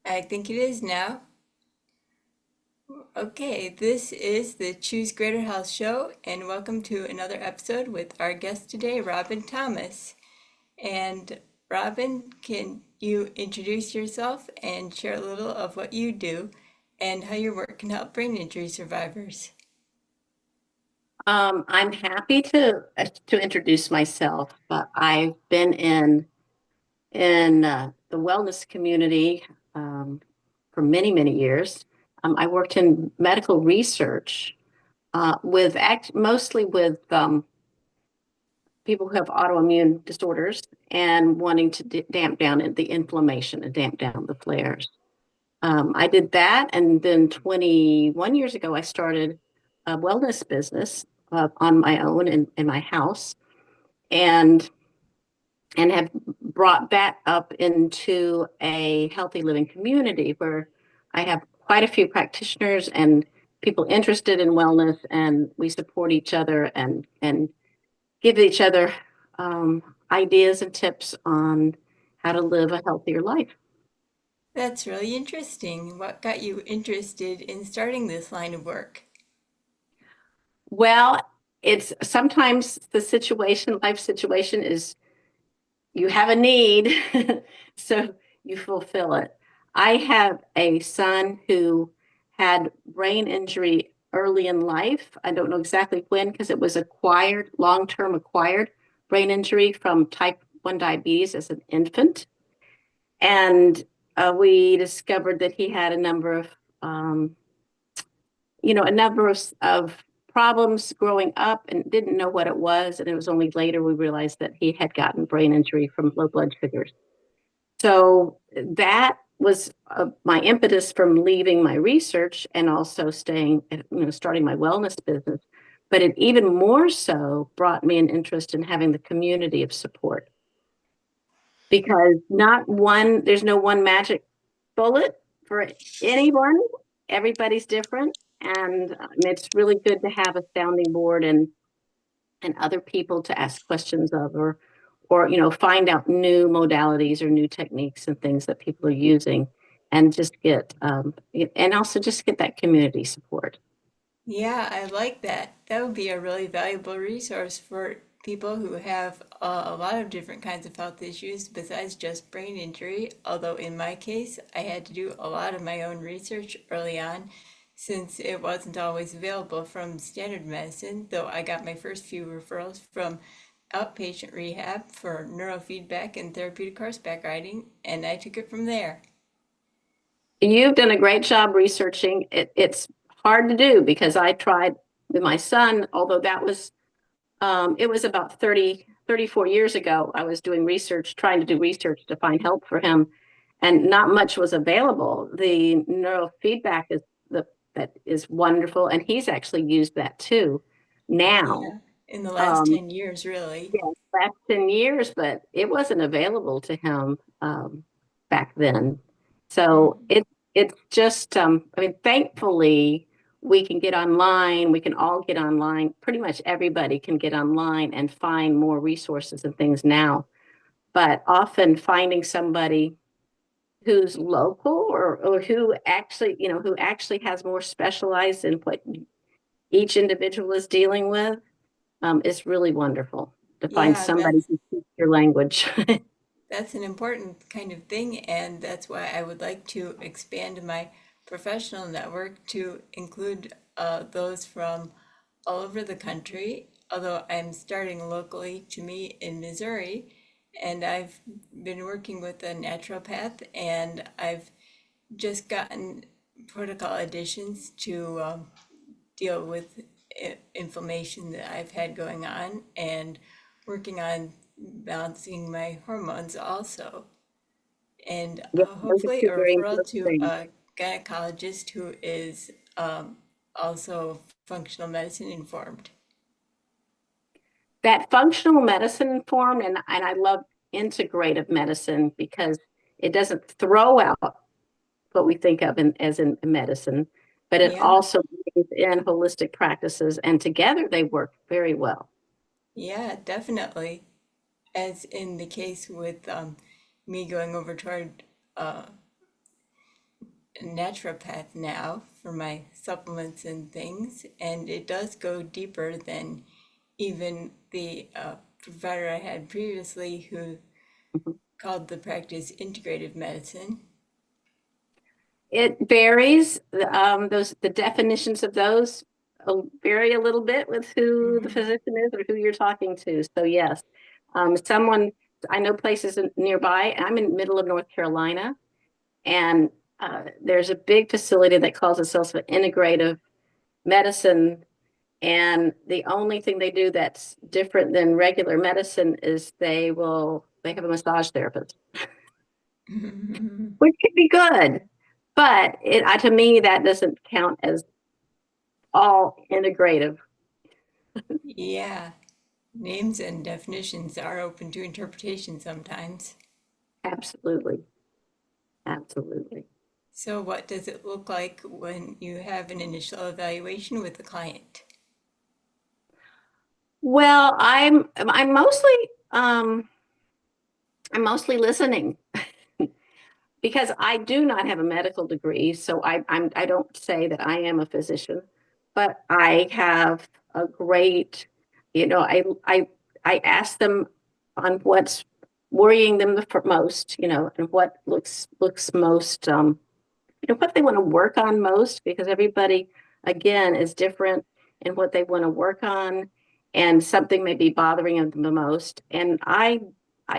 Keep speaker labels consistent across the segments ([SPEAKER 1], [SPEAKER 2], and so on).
[SPEAKER 1] I think it is now. Okay, this is the Choose Greater Health show, and welcome to another episode with our guest today, Robin Thomas. And Robin, can you introduce yourself and share a little of what you do and how your work can help brain injury survivors?
[SPEAKER 2] I'm happy to introduce myself. I've been in the wellness community for many years. I worked in medical research mostly with people who have autoimmune disorders and wanting to damp down the inflammation and damp down the flares. I did that, and then 21 years ago, I started a wellness business on my own in my house, and have brought that up into a healthy living community where I have quite a few practitioners and people interested in wellness, and we support each other and give each other ideas and tips on how to live a healthier life.
[SPEAKER 1] That's really interesting. What got you interested in starting this line of work?
[SPEAKER 2] Well, it's sometimes life situation is you have a need, so you fulfill it. I have a son who had brain injury early in life. I don't know exactly when because it was acquired, long-term acquired brain injury from type 1 diabetes as an infant. And we discovered that he had um, a number of problems growing up and didn't know what it was. And it was only later we realized that he had gotten brain injury from low blood sugars. So that was my impetus from leaving my research and also starting my wellness business. But it even more so brought me an interest in having the community of support because there's no one magic bullet for anyone. Everybody's different. And it's really good to have a sounding board and other people to ask questions of or find out new modalities or new techniques and things that people are using and just get and also just get that community support.
[SPEAKER 1] Yeah, I like that. That would be a really valuable resource for people who have a lot of different kinds of health issues besides just brain injury. Although in my case, I had to do a lot of my own research early on since it wasn't always available from standard medicine, though I got my first few referrals from outpatient rehab for neurofeedback and therapeutic horseback riding, and I took it from there.
[SPEAKER 2] You've done a great job researching it. It's hard to do because I tried with my son, although that was it was about 34 years ago. I was trying to do research to find help for him, and not much was available. The neurofeedback that is wonderful, and he's actually used that too now.
[SPEAKER 1] Yeah, in the last
[SPEAKER 2] Um,
[SPEAKER 1] 10 years, really.
[SPEAKER 2] yeah, last 10 years, but it wasn't available to him back then. So
[SPEAKER 1] Mhm.
[SPEAKER 2] it's just I mean, thankfully we can get online, we can all get online. Pretty much everybody can get online and find more resources and things now. But often finding somebody who's local or who actually has more specialized in what each individual is dealing with is really wonderful to find
[SPEAKER 1] Yeah,
[SPEAKER 2] somebody who speaks your language.
[SPEAKER 1] that's an important kind of thing, and that's why I would like to expand my professional network to include those from all over the country. Although I'm starting locally to me in Missouri, and I've been working with a naturopath, and I've just gotten protocol additions to deal with inflammation that I've had going on and working on balancing my hormones also. And
[SPEAKER 2] Yeah, those are
[SPEAKER 1] hopefully
[SPEAKER 2] two
[SPEAKER 1] a
[SPEAKER 2] very
[SPEAKER 1] referral
[SPEAKER 2] important
[SPEAKER 1] to
[SPEAKER 2] things.
[SPEAKER 1] a gynecologist who is also functional medicine informed.
[SPEAKER 2] That functional medicine form, and I love integrative medicine because it doesn't throw out what we think of as in medicine, but it
[SPEAKER 1] Yeah,
[SPEAKER 2] also brings in holistic practices, and together they work very well.
[SPEAKER 1] yeah, definitely. As in the case with me going over toward uh, naturopath now for my supplements and things, and it does go deeper than even the provider I had previously who called the practice integrative medicine.
[SPEAKER 2] It varies. The definitions of those vary a little bit with who the
[SPEAKER 1] Mhm.
[SPEAKER 2] physician is or who you're talking to. So yes, someone I know places nearby. I'm in the middle of North Carolina, and there's a big facility that calls itself an integrative medicine. And the only thing they do that's different than regular medicine is they have a massage therapist, which could be good. But to me, that doesn't count as all integrative.
[SPEAKER 1] Yeah, names and definitions are open to interpretation sometimes.
[SPEAKER 2] Absolutely. Absolutely.
[SPEAKER 1] So, what does it look like when you have an initial evaluation with the client?
[SPEAKER 2] Well, um I'm mostly listening because I do not have a medical degree, so I don't say that I am a physician, but I have a great, I ask them on what's worrying them the most, and what looks most what they want to work on most, because everybody again is different in what they want to work on, and something may be bothering them the most. And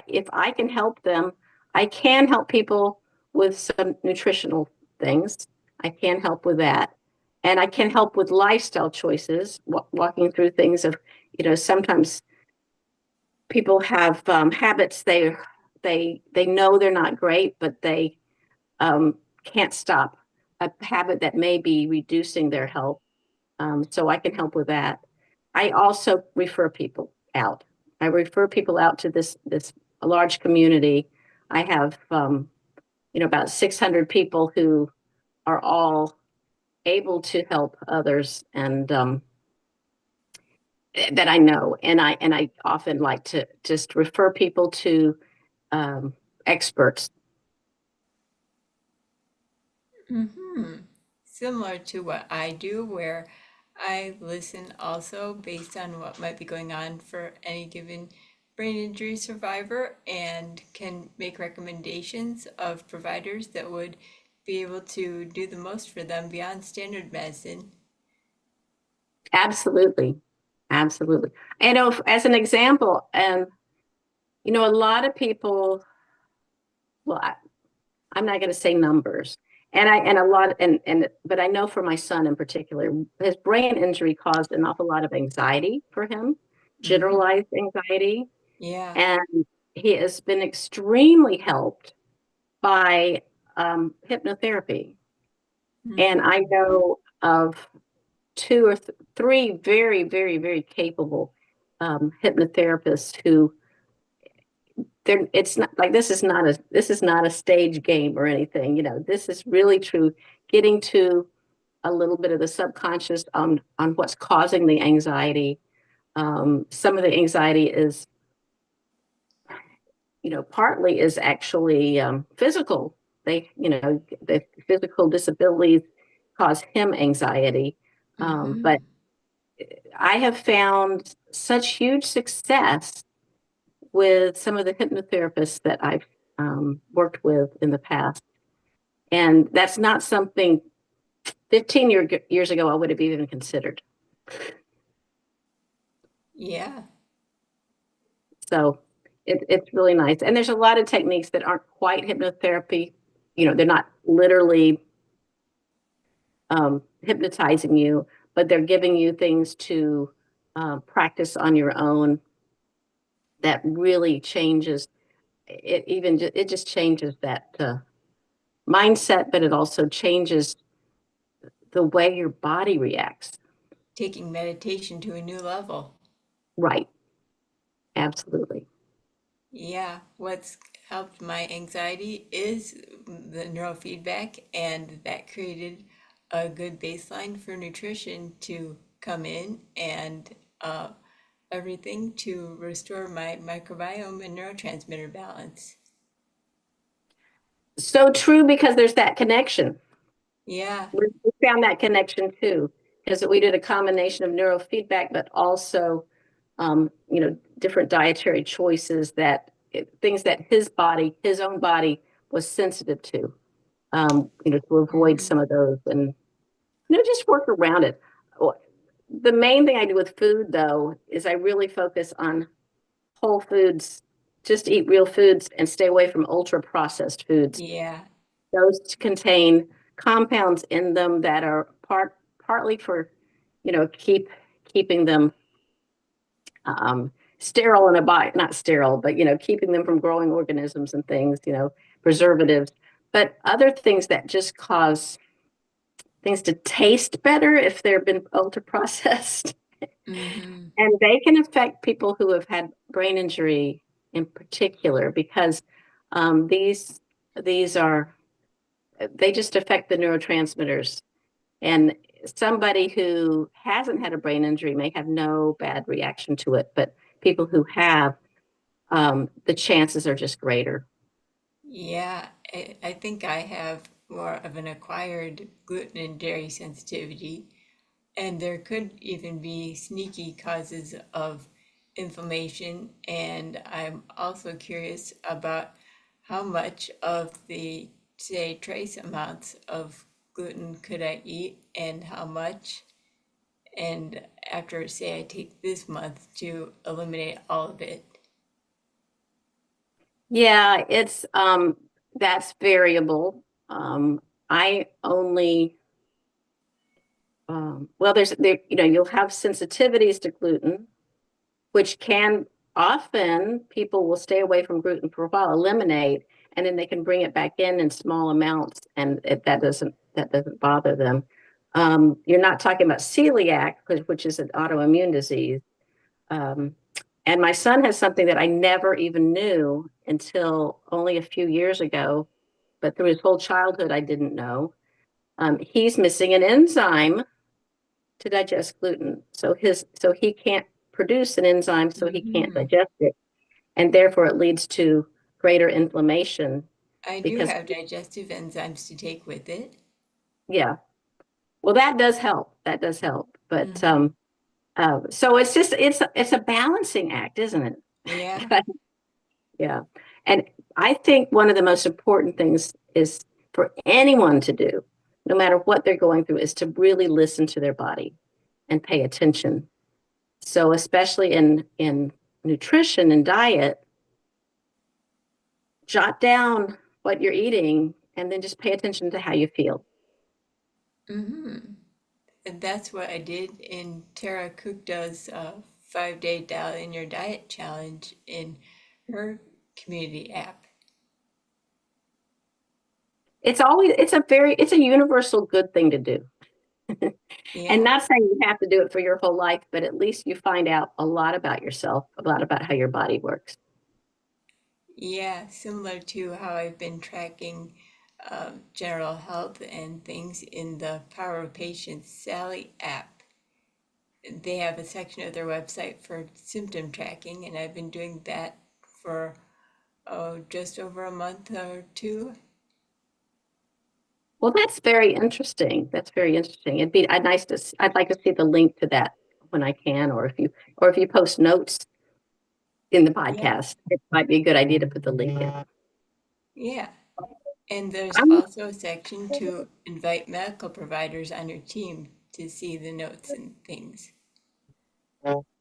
[SPEAKER 2] if I can help them, I can help people with some nutritional things. I can help with that, and I can help with lifestyle choices, walking through things of, sometimes people have habits they know they're not great, but they can't stop a habit that may be reducing their health. So I can help with that. I also refer people out. I refer people out to this large community. I have about 600 people who are all able to help others, and that I know. And I often like to just refer people to experts.
[SPEAKER 1] Similar to what I do, where I listen also based on what might be going on for any given brain injury survivor and can make recommendations of providers that would be able to do the most for them beyond standard medicine.
[SPEAKER 2] Absolutely. Absolutely. As an example, a lot of people, well, I'm not going to say numbers. And a lot, but I know for my son in particular, his brain injury caused an awful lot of anxiety for him,
[SPEAKER 1] Hmm.
[SPEAKER 2] generalized anxiety.
[SPEAKER 1] Yeah.
[SPEAKER 2] And he has been extremely helped by hypnotherapy. And I
[SPEAKER 1] Hmm.
[SPEAKER 2] know of two or three very, very, very capable hypnotherapists who it's not like this is not a stage game or anything. This is really true, getting to a little bit of the subconscious on what's causing the anxiety. Some of the anxiety is, partly is actually physical. The physical disabilities cause him anxiety. But
[SPEAKER 1] Hmm.
[SPEAKER 2] I have found such huge success with some of the hypnotherapists that I've worked with in the past. And that's not something 15 years ago I would have even considered.
[SPEAKER 1] Yeah.
[SPEAKER 2] So it's really nice. And there's a lot of techniques that aren't quite hypnotherapy. They're not literally hypnotizing you, but they're giving you things to practice on your own that really changes it. It just changes that mindset, but it also changes the way your body reacts.
[SPEAKER 1] Taking meditation to a new level.
[SPEAKER 2] Right. Absolutely.
[SPEAKER 1] Yeah, what's helped my anxiety is the neurofeedback, and that created a good baseline for nutrition to come in and everything to restore my microbiome and neurotransmitter balance.
[SPEAKER 2] So true, because there's that connection.
[SPEAKER 1] Yeah.
[SPEAKER 2] We found that connection too, because we did a combination of neurofeedback, but also, different dietary choices things that his own body was sensitive to, to avoid
[SPEAKER 1] Mhm.
[SPEAKER 2] some of those and, just work around it. The main thing I do with food, though, is I really focus on whole foods, just eat real foods and stay away from ultra processed foods.
[SPEAKER 1] Yeah.
[SPEAKER 2] Those contain compounds in them that are partly for, keeping them sterile in a body, not sterile, but keeping them from growing organisms and things, preservatives, but other things that just cause things to taste better if they've been ultra processed.
[SPEAKER 1] Hmm.
[SPEAKER 2] And they can affect people who have had brain injury in particular because these are they just affect the neurotransmitters. And somebody who hasn't had a brain injury may have no bad reaction to it, but people who have, the chances are just greater.
[SPEAKER 1] Yeah. I think I have more of an acquired gluten and dairy sensitivity, and there could even be sneaky causes of inflammation. And I'm also curious about how much of the, say, trace amounts of gluten could I eat and how much. And after, say, I take this month to eliminate all of it.
[SPEAKER 2] Yeah, it's that's variable. I only well, you'll have sensitivities to gluten, which can often people will stay away from gluten for a while, eliminate, and then they can bring it back in small amounts, and that doesn't bother them. You're not talking about celiac, which is an autoimmune disease. Um, and my son has something that I never even knew until only a few years ago, but through his whole childhood, I didn't know. He's missing an enzyme to digest gluten. So he can't produce an enzyme, so he can't
[SPEAKER 1] Hmm.
[SPEAKER 2] digest it. And therefore it leads to greater inflammation
[SPEAKER 1] I do
[SPEAKER 2] because
[SPEAKER 1] have digestive enzymes to take with it.
[SPEAKER 2] yeah, well that does help. That does help. But
[SPEAKER 1] Hmm.
[SPEAKER 2] so it's a balancing act, isn't
[SPEAKER 1] Yeah.
[SPEAKER 2] it? Yeah. And I think one of the most important things is for anyone to do, no matter what they're going through, is to really listen to their body and pay attention. So especially in nutrition and diet, jot down what you're eating and then just pay attention to how you feel.
[SPEAKER 1] Hmm. And that's what I did in Tara Kukda's 5-day dial in your diet challenge in her community app.
[SPEAKER 2] It's a universal good thing to do. And
[SPEAKER 1] Yeah.
[SPEAKER 2] not saying you have to do it for your whole life, but at least you find out a lot about yourself, a lot about how your body works.
[SPEAKER 1] Yeah, similar to how I've been tracking general health and things in the Power of Patience Sally app. They have a section of their website for symptom tracking, and I've been doing that for just over a month or two.
[SPEAKER 2] Well, that's very interesting. That's very interesting. I'd like to see the link to that when I can, or if you post notes in the
[SPEAKER 1] Yeah,
[SPEAKER 2] podcast, it might be a good idea to put the link in.
[SPEAKER 1] yeah. And there's
[SPEAKER 2] I'm
[SPEAKER 1] also a section to invite medical providers on your team to see the notes and things.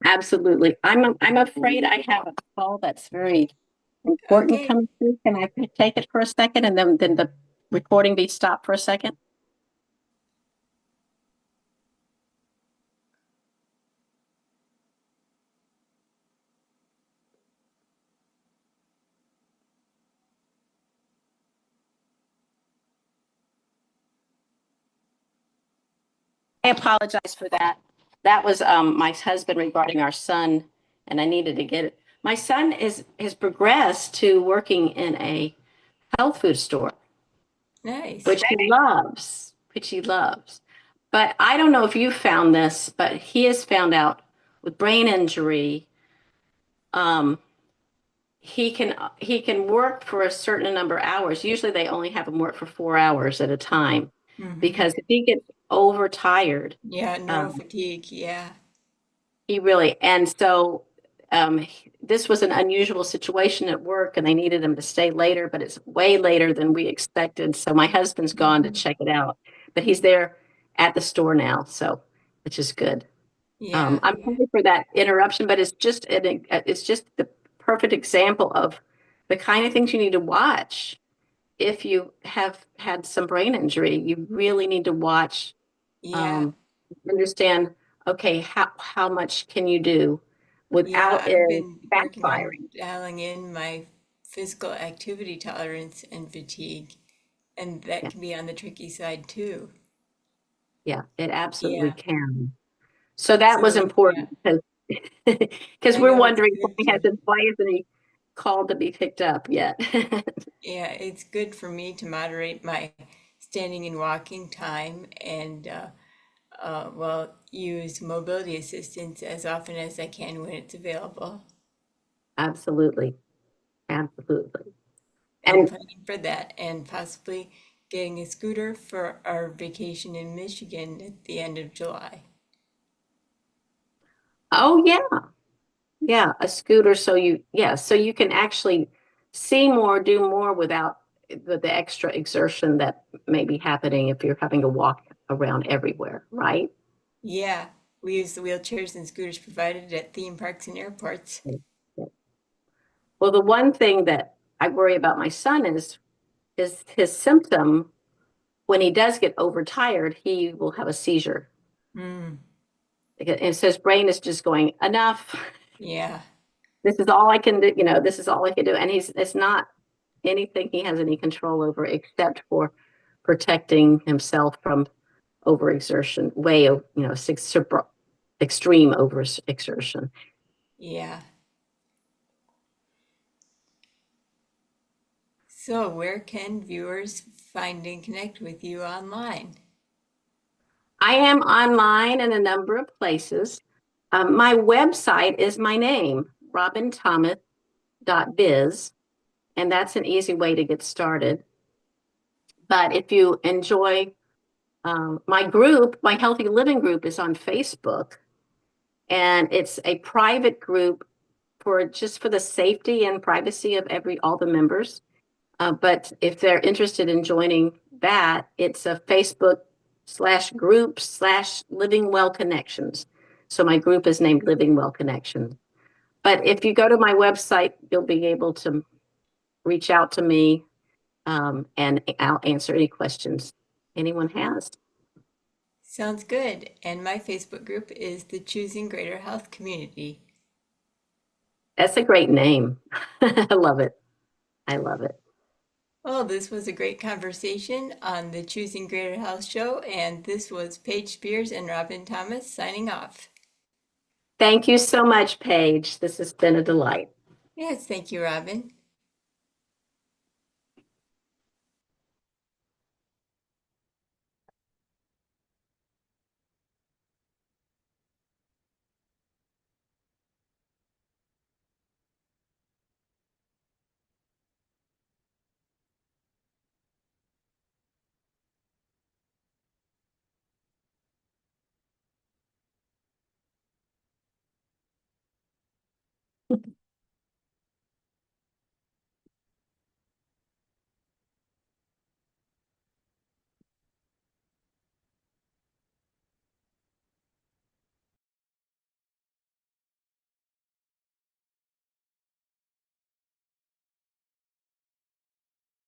[SPEAKER 2] absolutely. I'm afraid I have a call that's very important
[SPEAKER 1] Okay,
[SPEAKER 2] coming through. Can I take it for a second and then the recording be stopped for a second? I apologize for that. That was my husband regarding our son, and I needed to get it. My son has progressed to working in a health food store,
[SPEAKER 1] nice.
[SPEAKER 2] which he loves. But I don't know if you found this, but he has found out with brain injury, um, he can work for a certain number of hours. Usually they only have him work for 4 hours at a time.
[SPEAKER 1] Mhm.
[SPEAKER 2] because if he gets overtired,
[SPEAKER 1] Yeah,
[SPEAKER 2] um,
[SPEAKER 1] neurofatigue, yeah.
[SPEAKER 2] he really, and so this was an unusual situation at work, and they needed him to stay later, but it's way later than we expected. So my husband's gone to
[SPEAKER 1] Mhm.
[SPEAKER 2] check it out, but he's there at the store now, so which is good.
[SPEAKER 1] Yeah,
[SPEAKER 2] I'm sorry for that interruption, but it's just the perfect example of the kind of things you need to watch if you have had some brain injury. You really need to watch,
[SPEAKER 1] yeah,
[SPEAKER 2] um, understand, okay, how much can you do
[SPEAKER 1] yeah.
[SPEAKER 2] without
[SPEAKER 1] I've
[SPEAKER 2] it
[SPEAKER 1] been working on
[SPEAKER 2] backfiring?
[SPEAKER 1] dialing in my physical activity tolerance and fatigue, and that
[SPEAKER 2] Yeah,
[SPEAKER 1] can be on the tricky side too.
[SPEAKER 2] yeah, it absolutely
[SPEAKER 1] Yeah.
[SPEAKER 2] can. So that was
[SPEAKER 1] So, yeah,
[SPEAKER 2] important because because
[SPEAKER 1] I
[SPEAKER 2] we're
[SPEAKER 1] know it's
[SPEAKER 2] wondering
[SPEAKER 1] good to,
[SPEAKER 2] why isn't he called to be picked up yet?
[SPEAKER 1] yeah, it's good for me to moderate my standing and walking time and, well, use mobility assistance as often as I can when it's available.
[SPEAKER 2] Absolutely, absolutely.
[SPEAKER 1] And
[SPEAKER 2] And
[SPEAKER 1] planning for that and possibly getting a scooter for our vacation in Michigan at the end of July.
[SPEAKER 2] oh yeah, yeah, a scooter. So you can actually see more, do more without the extra exertion that may be happening if you're having to walk around everywhere, right?
[SPEAKER 1] Yeah, we use the wheelchairs and scooters provided at theme parks and airports.
[SPEAKER 2] Yeah. Well, the one thing that I worry about my son is his symptom when he does get overtired, he will have a seizure.
[SPEAKER 1] Mm,
[SPEAKER 2] And so his brain is just going, enough.
[SPEAKER 1] yeah,
[SPEAKER 2] This is all I can do, this is all I can do. And it's not anything he has any control over except for protecting himself from overexertion, extreme overexertion.
[SPEAKER 1] yeah. So where can viewers find and connect with you online?
[SPEAKER 2] I am online in a number of places. My website is my name, robinthomas.biz, and that's an easy way to get started. But if you enjoy my group, my Healthy Living group is on Facebook, and it's a private group for the safety and privacy of all the members. But if they're interested in joining that, it's a Facebook/group/Living Well Connections. So my group is named Living Well Connections. But if you go to my website, you'll be able to reach out to me, and I'll answer any questions anyone has.
[SPEAKER 1] Sounds good. And my Facebook group is the Choosing Greater Health Community.
[SPEAKER 2] That's a great name. I love it. I love it.
[SPEAKER 1] Well, this was a great conversation on the Choosing Greater Health show, and this was Paige Spears and Robin Thomas signing off.
[SPEAKER 2] Thank you so much, Paige. This has been a delight.
[SPEAKER 1] Yes, thank you, Robin.